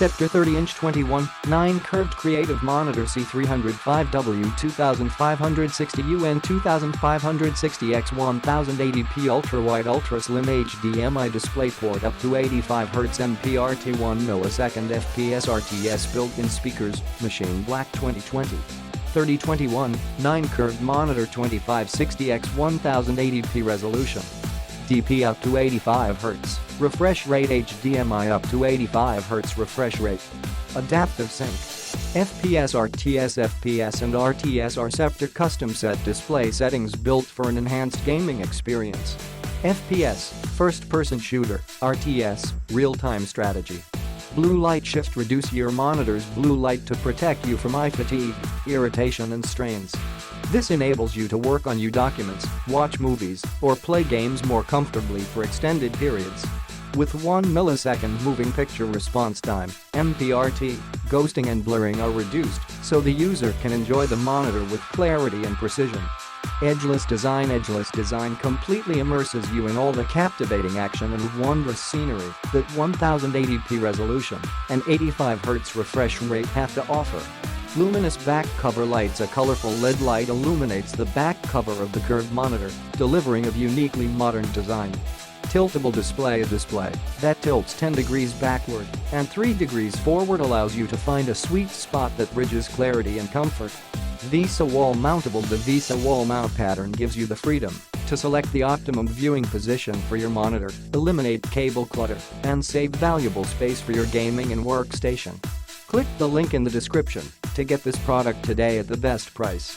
Sceptre 30-inch 21:9 curved creative monitor C305W 2560UN 2560x1080p ultra-wide ultra-slim HDMI DisplayPort up to 85Hz MPRT 1 millisecond Fps-rts built-in speakers, machine black 2020. 3021:9 curved monitor 2560x1080p resolution. DP up to 85Hz, refresh rate HDMI up to 85Hz refresh rate. AdaptiveSync. Fps-rts FPS and RTS are Sceptre custom set display settings built for an enhanced gaming experience. FPS, first-person shooter, RTS, real-time strategy. Blue light shift reduce your monitor's blue light to protect you from eye fatigue, irritation and strains. This enables you to work on your documents, watch movies, or play games more comfortably for extended periods. With 1 millisecond moving picture response time, MPRT, ghosting and blurring are reduced so the user can enjoy the monitor with clarity and precision. Edgeless design completely immerses you in all the captivating action and wondrous scenery that 1080p resolution and 85Hz refresh rate have to offer. Luminous back cover lights. A colorful LED light illuminates the back cover of the curved monitor, delivering a uniquely modern design. Tiltable display. A display that tilts 10 degrees backward and 3 degrees forward allows you to find a sweet spot that bridges clarity and comfort. Vesa wall mountable. The Vesa wall mount pattern gives you the freedom to select the optimum viewing position for your monitor, eliminate cable clutter, and save valuable space for your gaming and workstation. Click the link in the description to get this product today at the best price.